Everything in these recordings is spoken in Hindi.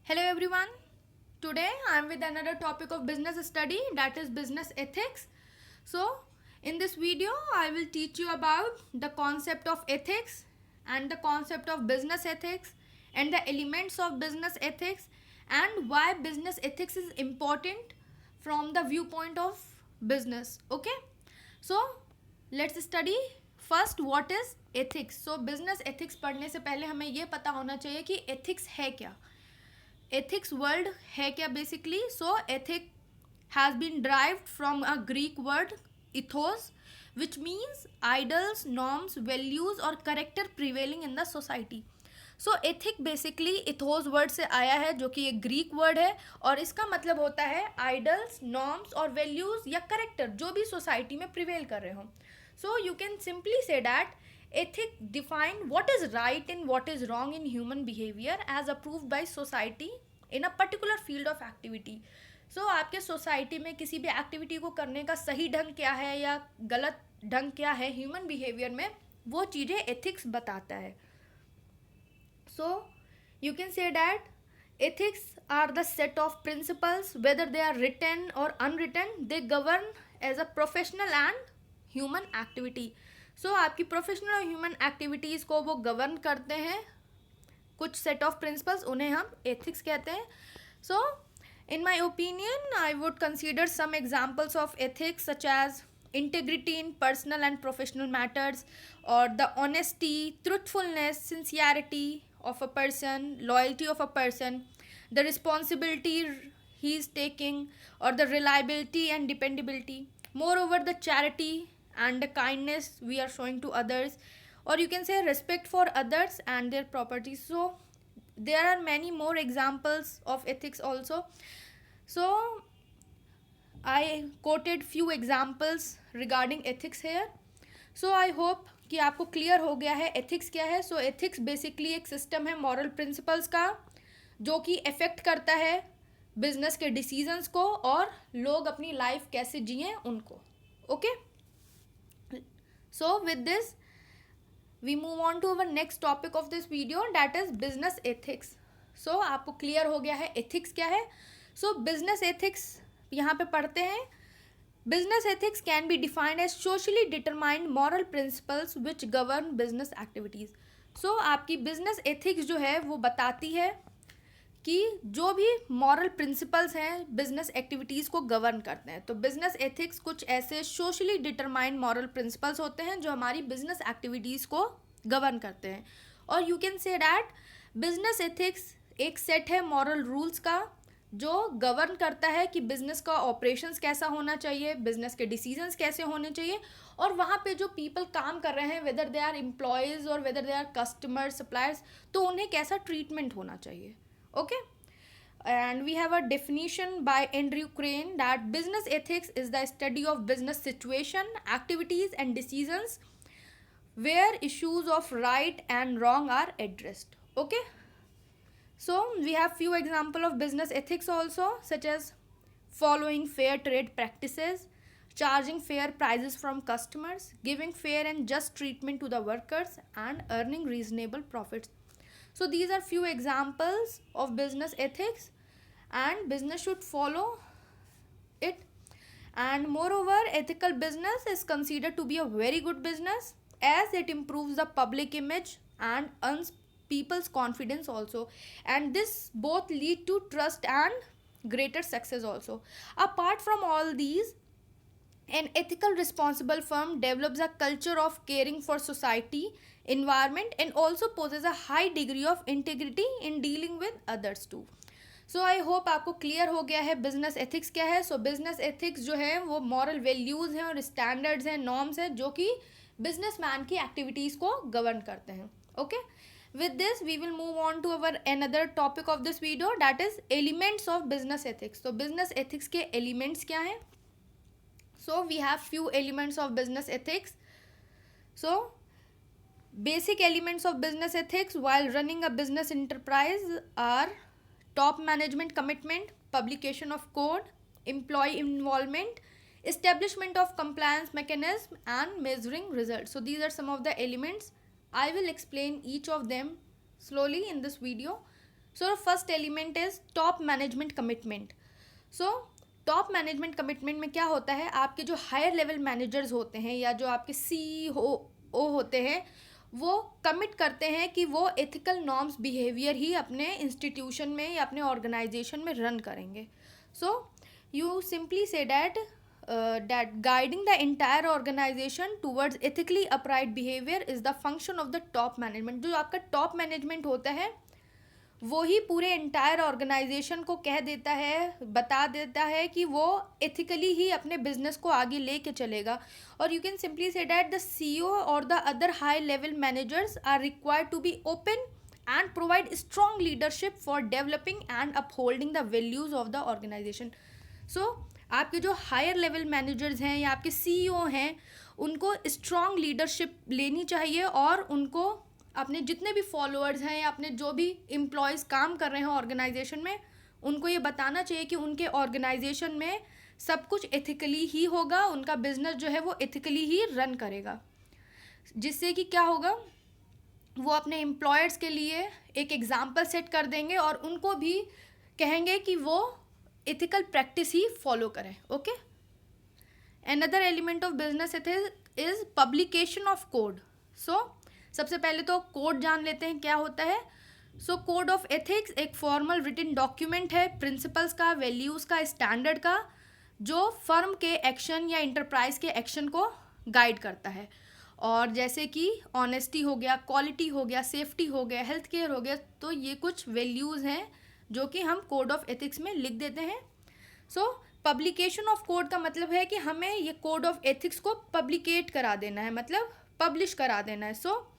Hello everyone. Today I am with another topic of business study, that is business ethics. So, in this video I will teach you about the concept of ethics and the concept of business ethics and the elements of business ethics and why business ethics is important from the viewpoint of business. Okay? So, let's study first what is ethics. So business ethics पढ़ने से पहले हमें ये पता होना चाहिए कि एथिक्स है क्या. एथिक्स वर्ड है क्या basically. So ethic has been derived from a Greek word ethos which means ideals, norms, values और character prevailing in the society. So ethic basically ethos word से आया है जो कि एक ग्रीक वर्ड है और इसका मतलब होता है आइडल्स, नॉर्म्स और वैल्यूज या करेक्टर जो भी सोसाइटी में प्रिवेल कर रहे हो. So you can simply say that ethic define what is right and what is wrong in human behavior as approved by society in a particular field of activity. So आपके सोसाइटी में किसी भी एक्टिविटी को करने का सही ढंग क्या है या गलत ढंग क्या है ह्यूमन बिहेवियर में, वो चीज़ें एथिक्स बताता है. So you can say that ethics are the set of principles, whether they are written or unwritten, they govern as a professional and human activity. So आपकी प्रोफेशनल और ह्यूमन एक्टिविटीज़ को वो गवर्न करते हैं. कुछ सेट ऑफ प्रिंसिपल्स, उन्हें हम एथिक्स कहते हैं. So in my opinion I would consider some examples of ethics such as integrity in personal and professional matters और the honesty, truthfulness, sincerity of a person, loyalty of a person, the responsibility he is taking, or the reliability and dependability. Moreover, the charity and the kindness we are showing to others, or you can say respect for others and their property. So there are many more examples of ethics also. So I quoted few examples regarding ethics here. So I hope कि आपको क्लियर हो गया है एथिक्स क्या है. सो एथिक्स बेसिकली एक सिस्टम है मॉरल प्रिंसिपल्स का जो कि इफेक्ट करता है बिजनेस के डिसीजंस को और लोग अपनी लाइफ कैसे जिए उनको. Okay. So with this we move on to our next topic of this video, that is business ethics. So आपको क्लियर हो गया है एथिक्स क्या है. सो बिजनेस एथिक्स यहाँ पे पढ़ते हैं. Business ethics can be defined as socially determined moral principles which govern business activities. So आपकी बिजनेस एथिक्स जो है वो बताती है कि जो भी मॉरल प्रिंसिपल्स हैं बिजनेस एक्टिविटीज़ को गवर्न करते हैं. तो बिजनेस एथिक्स कुछ ऐसे सोशली डिटरमाइंड मॉरल प्रिंसिपल्स होते हैं जो हमारी बिजनेस एक्टिविटीज़ को गवर्न करते हैं. और you can say that business ethics एक सेट है मॉरल रूल्स का जो गवर्न करता है कि बिजनेस का ऑपरेशंस कैसा होना चाहिए, बिजनेस के डिसीजंस कैसे होने चाहिए और वहाँ पे जो पीपल काम कर रहे हैं वेदर दे आर एम्प्लॉयज़ और whether they are customer suppliers, तो उन्हें कैसा ट्रीटमेंट होना चाहिए. Okay, and we have a definition by Andrew Crane that business ethics is the study of business situation, activities and decisions where issues of right and wrong are addressed. Okay, so we have few example of business ethics also, such as following fair trade practices, charging fair prices from customers, giving fair and just treatment to the workers and earning reasonable profits. So these are few examples of business ethics and business should follow it. And moreover, ethical business is considered to be a very good business as it improves the public image and earns people's confidence also, and this both lead to trust and greater success also. Apart from all these, an ethical responsible firm develops a culture of caring for society, environment and also possesses a high degree of integrity in dealing with others too. So I hope आपको क्लियर हो गया है बिजनेस एथिक्स क्या है. सो बिजनेस एथिक्स जो है वो मॉरल वैल्यूज़ हैं और स्टैंडर्ड्स हैं, नॉर्म्स हैं जो कि बिजनेस मैन की एक्टिविटीज़ को गवर्न करते हैं. Okay, with this we will move on to our another topic of this video, that is elements of business ethics. तो business ethics के elements क्या हैं. So we have few elements of business ethics. So basic elements of business ethics while running a business enterprise are top management commitment, publication of code, employee involvement, establishment of compliance mechanism and measuring results. So these are some of the elements. I will explain each of them slowly in this video. So first element is top management commitment. So top management commitment में क्या होता है, आपके जो हायर लेवल मैनेजर्स होते हैं या जो आपके CEO होते हैं, वो कमिट करते हैं कि वो एथिकल नॉर्म्स बिहेवियर ही अपने इंस्टीट्यूशन में या अपने ऑर्गेनाइजेशन में रन करेंगे. So you simply say that guiding the entire organization towards ethically upright behavior is the function of the top management. जो आपका टॉप मैनेजमेंट होता है वो ही पूरे एंटायर ऑर्गेनाइजेशन को कह देता है, बता देता है कि वो एथिकली ही अपने बिजनेस को आगे लेके चलेगा. और you can simply say that the CEO और the other high level managers are required to be open and provide strong leadership for developing and upholding the values of the organization. So आपके जो हायर लेवल मैनेजर्स हैं या आपके CEO हैं, उनको स्ट्रॉन्ग लीडरशिप लेनी चाहिए और उनको अपने जितने भी फॉलोअर्स हैं या अपने जो भी एम्प्लॉयज़ काम कर रहे हैं ऑर्गेनाइजेशन में, उनको ये बताना चाहिए कि उनके ऑर्गेनाइजेशन में सब कुछ एथिकली ही होगा, उनका बिजनेस जो है वो एथिकली ही रन करेगा. जिससे कि क्या होगा, वो अपने एम्प्लॉयर्स के लिए एक एग्जाम्पल सेट कर देंगे और उनको भी कहेंगे कि वो एथिकल प्रैक्टिस ही फॉलो करें. Okay. Another element of business ethics is publication of code. So सबसे पहले तो कोड जान लेते हैं क्या होता है. सो कोड ऑफ एथिक्स एक फॉर्मल रिटन डॉक्यूमेंट है प्रिंसिपल्स का, वैल्यूज़ का, स्टैंडर्ड का, जो फर्म के एक्शन या इंटरप्राइज के एक्शन को गाइड करता है. और जैसे कि ऑनेस्टी हो गया, क्वालिटी हो गया, सेफ्टी हो गया, हेल्थ केयर हो गया, तो ये कुछ वैल्यूज़ हैं जो कि हम कोड ऑफ एथिक्स में लिख देते हैं. सो पब्लिकेशन ऑफ कोड का मतलब है कि हमें ये कोड ऑफ एथिक्स को पब्लिकेट करा देना है, मतलब पब्लिश करा देना है. सो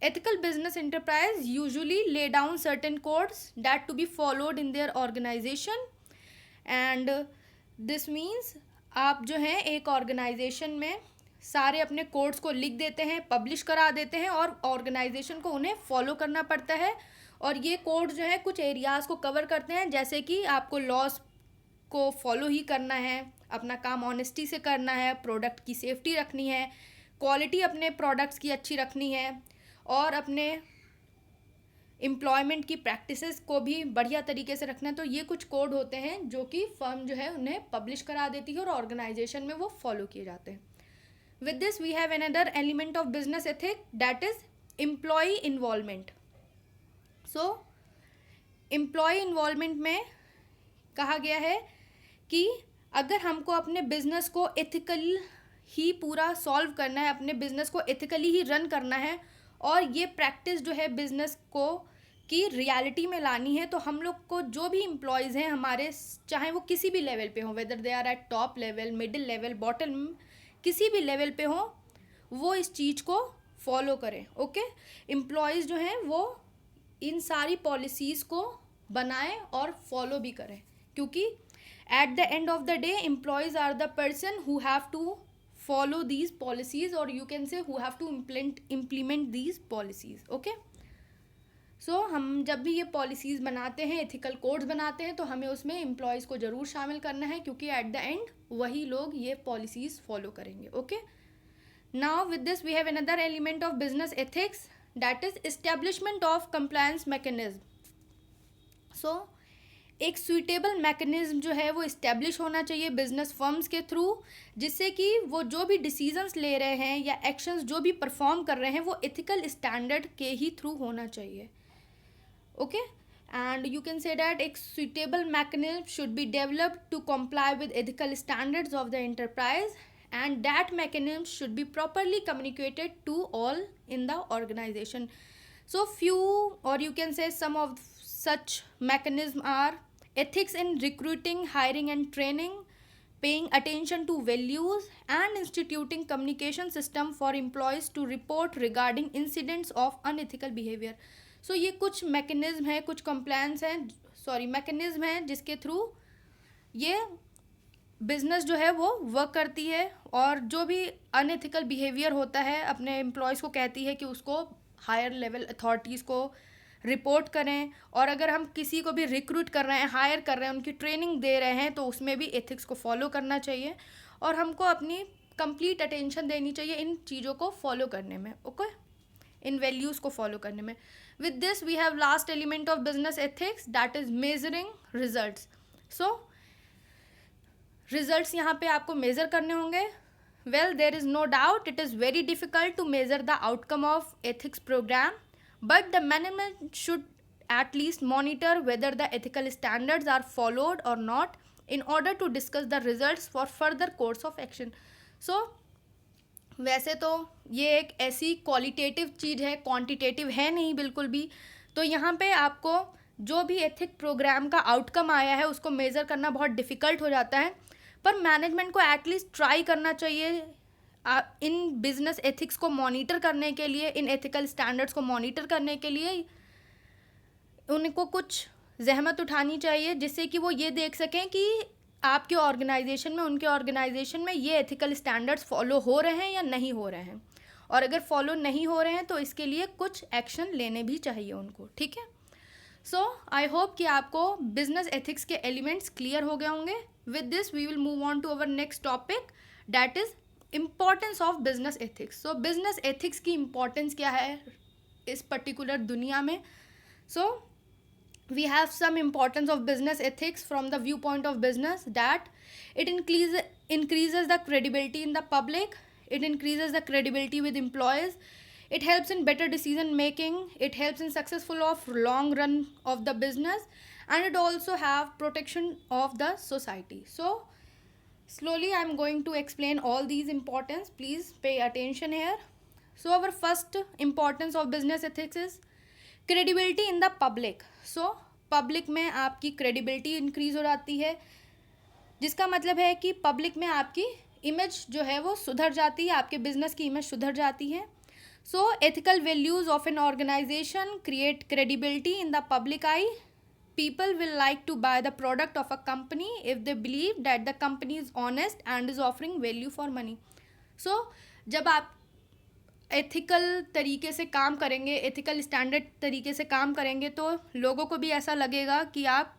ethical business enterprise usually lay down certain codes that to be followed in their organization, and this means आप जो हैं एक ऑर्गेनाइजेशन में सारे अपने कोड्स को लिख देते हैं, पब्लिश करा देते हैं और ऑर्गेनाइजेशन को उन्हें फॉलो करना पड़ता है. और ये कोड जो है कुछ एरियाज़ को कवर करते हैं, जैसे कि आपको लॉस को फॉलो ही करना है, अपना काम ऑनेस्टी से करना है, प्रोडक्ट की सेफ्टी रखनी है, क्वालिटी अपने प्रोडक्ट्स की अच्छी रखनी है और अपने एम्प्लॉयमेंट की प्रैक्टिसेस को भी बढ़िया तरीके से रखना है. तो ये कुछ कोड होते हैं जो कि फर्म जो है उन्हें पब्लिश करा देती है और ऑर्गेनाइजेशन में वो फॉलो किए जाते हैं. With this we have another element of business ethic that is employ involvement. So employ involvement में कहा गया है कि अगर हमको अपने बिजनेस को एथिकल ही पूरा सॉल्व करना है, अपने बिजनेस को एथिकली ही रन करना है और ये प्रैक्टिस जो है बिजनेस को की रियलिटी में लानी है, तो हम लोग को जो भी एम्प्लॉयज़ हैं हमारे, चाहे वो किसी भी लेवल पे हों, whether they are at top level, middle level, bottom, किसी भी लेवल पे हों, वो इस चीज़ को फॉलो करें. ओके. एम्प्लॉयज़ जो हैं वो इन सारी पॉलिसीज़ को बनाएं और फॉलो भी करें, क्योंकि at the end of the day employees are the person who have to follow these policies, or you can say who have to implement these policies. okay. so हम जब भी ये पॉलिसीज़ बनाते हैं, एथिकल कोड्स बनाते हैं, तो हमें उसमें एम्प्लॉयज़ को ज़रूर शामिल करना है, क्योंकि एट द एंड वही लोग ये पॉलिसीज़ फॉलो करेंगे. Okay. Now with this we have another element of business ethics that is establishment of compliance mechanism. So एक सुइटेबल मैकेनिज्म जो है वो इस्टेब्लिश होना चाहिए बिजनेस फर्म्स के थ्रू, जिससे कि वो जो भी डिसीजंस ले रहे हैं या एक्शंस जो भी परफॉर्म कर रहे हैं वो एथिकल स्टैंडर्ड के ही थ्रू होना चाहिए. Okay. And you can say that एक suitable mechanism should be developed to comply with ethical standards of the enterprise, and that mechanism should be properly communicated to all in the organization. So few, और you can say some of such mechanisms are ethics in recruiting, hiring and training, paying attention to values, and instituting communication system for employees to report regarding incidents of unethical behavior. So ये कुछ mechanism है, कुछ compliance है, mechanism है जिसके थ्रू ये बिजनेस जो है वो वर्क करती है और जो भी अनएथिकल बिहेवियर होता है अपने एम्प्लॉयज़ को कहती है कि उसको हायर लेवल अथॉरिटीज़ को रिपोर्ट करें. और अगर हम किसी को भी रिक्रूट कर रहे हैं, हायर कर रहे हैं, उनकी ट्रेनिंग दे रहे हैं, तो उसमें भी एथिक्स को फॉलो करना चाहिए और हमको अपनी कंप्लीट अटेंशन देनी चाहिए इन चीज़ों को फॉलो करने में. ओके. इन वैल्यूज़ को फॉलो करने में. With this we have last element of business ethics, that is measuring results. So results यहाँ पे आपको measure करने होंगे. Well, there is no doubt it is very difficult to measure the outcome of ethics program, but the management should at least monitor whether the ethical standards are followed or not in order to discuss the results for further course of action. So वैसे तो ये एक ऐसी क्वालिटेटिव चीज़ है, क्वांटिटेटिव है नहीं बिल्कुल भी. तो यहाँ पे आपको जो भी एथिक प्रोग्राम का आउटकम आया है उसको मेज़र करना बहुत डिफ़िकल्ट हो जाता है, पर मैनेजमेंट को एटलीस्ट ट्राई करना चाहिए इन बिजनेस एथिक्स को मॉनिटर करने के लिए, इन एथिकल स्टैंडर्ड्स को मॉनिटर करने के लिए उनको कुछ जहमत उठानी चाहिए, जिससे कि वो ये देख सकें कि आपके ऑर्गेनाइजेशन में, उनके ऑर्गेनाइजेशन में ये एथिकल स्टैंडर्ड्स फॉलो हो रहे हैं या नहीं हो रहे हैं, और अगर फॉलो नहीं हो रहे हैं तो इसके लिए कुछ एक्शन लेने भी चाहिए उनको. ठीक है. सो आई होप कि आपको बिजनेस एथिक्स के एलिमेंट्स क्लियर हो गए होंगे. With this we will move on to our next topic, that is importance of business ethics. So business ethics की इम्पॉर्टेंस क्या है इस पर्टिकुलर दुनिया में. So we have some importance of business ethics from the viewpoint of business, that it increases the credibility in the public, it increases the credibility with employees, it helps in better decision making, it helps in successful of long run of the business, and it also have protection of the society. So slowly I am going to explain all these importance, please pay attention here. So our first importance of business ethics is credibility in the public. So public में आपकी क्रेडिबिलिटी इंक्रीज़ हो जाती है, जिसका मतलब है कि पब्लिक में आपकी इमेज जो है वो सुधर जाती है, आपके बिजनेस की इमेज सुधर जाती है. So ethical values of an organization create credibility in the public eye. People will like to buy the product of a company if they believe that the company is honest and is offering value for money. So जब आप एथिकल तरीके से काम करेंगे, एथिकल स्टैंडर्ड तरीके से काम करेंगे, तो लोगों को भी ऐसा लगेगा कि आप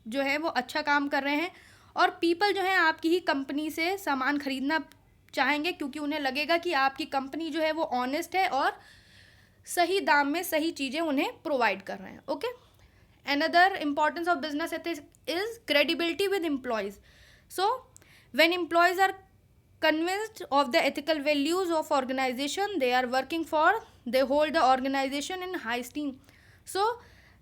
जो है वो अच्छा काम कर रहे हैं, और पीपल जो है आपकी ही कंपनी से सामान खरीदना चाहेंगे, क्योंकि उन्हें लगेगा कि आपकी कंपनी जो है वो ऑनेस्ट है और सही दाम में सही चीज़ें उन्हें प्रोवाइड कर रहे हैं. Okay. Another importance of business ethics is credibility with employees. So when employees are convinced of the ethical values of organization they are working for, they hold the organization in high esteem. So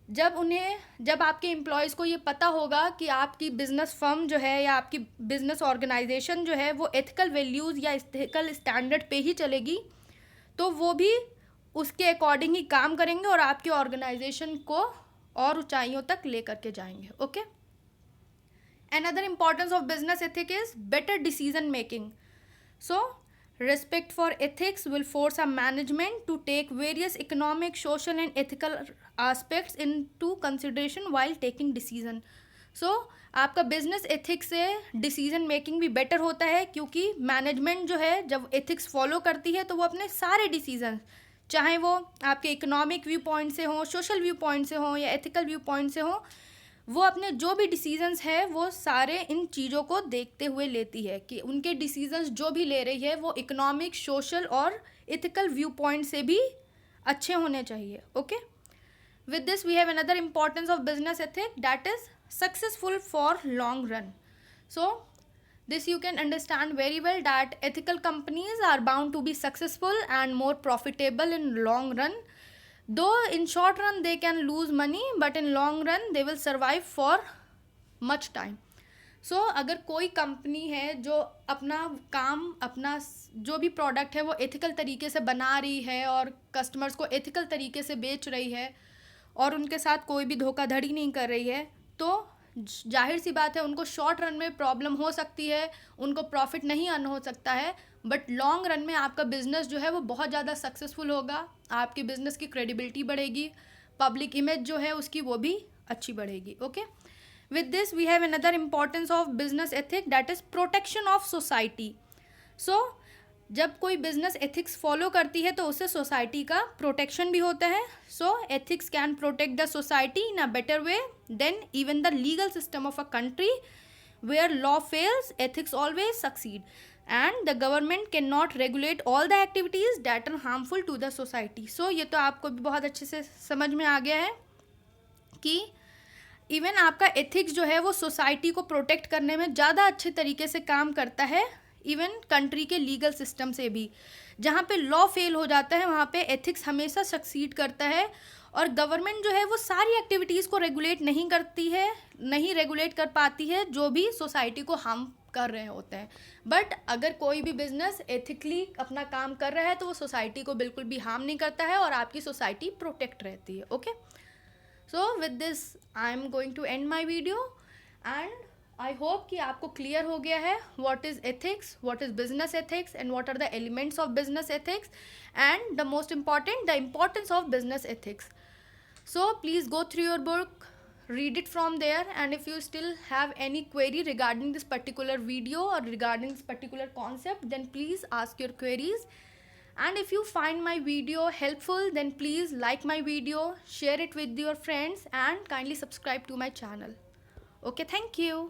जब आपके एम्प्लॉयज़ को ये पता होगा कि आपकी बिजनेस फर्म जो है या आपकी बिजनेस ऑर्गेनाइजेशन जो है वो एथिकल वैल्यूज़ या एथिकल स्टैंडर्ड पे ही चलेगी, तो वो भी उसके अकॉर्डिंग ही काम करेंगे और आपके ऑर्गेनाइजेशन को और ऊंचाइयों तक ले करके जाएंगे. Okay. Another importance of business ethic is better decision making. So, respect for ethics will force a management to take various economic, social and ethical aspects into consideration while taking decision. So, आपका बिजनेस एथिक्स से डिसीजन मेकिंग भी बेटर होता है, क्योंकि मैनेजमेंट जो है जब एथिक्स फॉलो करती है तो वो अपने सारे डिसीजन, चाहे वो आपके इकोनॉमिक व्यू पॉइंट से हों, सोशल व्यू पॉइंट से हों या एथिकल व्यू पॉइंट से हों, वो अपने जो भी डिसीजंस है वो सारे इन चीज़ों को देखते हुए लेती है कि उनके डिसीजंस जो भी ले रही है वो इकोनॉमिक, सोशल और एथिकल व्यू पॉइंट से भी अच्छे होने चाहिए. Okay. With this we have another importance of business ethic, that is successful for long run. So this you can understand very well that ethical companies are bound to be successful and more profitable in long run. Though in short run they can lose money, but in long run they will survive for much time. So अगर कोई कंपनी है जो अपना काम, अपना जो भी प्रोडक्ट है वो एथिकल तरीके से बना रही है और कस्टमर्स को एथिकल तरीके से बेच रही है और उनके साथ कोई भी धोखाधड़ी नहीं कर रही है, तो जाहिर सी बात है उनको शॉर्ट रन में प्रॉब्लम हो सकती है, उनको प्रॉफिट नहीं अर्न हो सकता है, बट लॉन्ग रन में आपका बिजनेस जो है वो बहुत ज़्यादा सक्सेसफुल होगा, आपके बिजनेस की क्रेडिबिलिटी बढ़ेगी, पब्लिक इमेज जो है उसकी वो भी अच्छी बढ़ेगी. Okay. With this we have another importance of business ethic, that is protection of society. So जब कोई बिजनेस एथिक्स फॉलो करती है तो उससे सोसाइटी का प्रोटेक्शन भी होता है. So ethics can protect the society in a better way than even the legal system of a country where law fails, ethics always succeed. And the government can not regulate all the activities that are harmful to the society. So ये तो आपको भी बहुत अच्छे से समझ में आ गया है कि इवन आपका एथिक्स जो है वो सोसाइटी को प्रोटेक्ट करने में ज़्यादा अच्छे तरीके से काम करता है, इवन कंट्री के लीगल सिस्टम से भी। जहाँ पे लॉ फेल हो जाता है वहाँ पे एथिक्स हमेशा सक्सीड करता है। और गवर्नमेंट जो है वो सारी एक्टिविटीज़ को रेगुलेट नहीं करती है, नहीं रेगुलेट कर पाती है जो भी सोसाइटी को हार्म कर रहे होते हैं। बट अगर कोई भी बिजनेस एथिकली अपना काम कर रहा है तो वो सोसाइटी को बिल्कुल भी हार्म नहीं करता है और आपकी सोसाइटी प्रोटेक्ट रहती है। Okay, so with this I am going to end my video and I hope कि आपको क्लियर हो गया है what is ethics, what is business ethics and what are the elements of business ethics and the most important the importance of business ethics. So please go through your book, read it from there, and if you still have any query regarding this particular video or regarding this particular concept, then please ask your queries. And if you find my video helpful, then please like my video, share it with your friends, and kindly subscribe to my channel. Okay, thank you.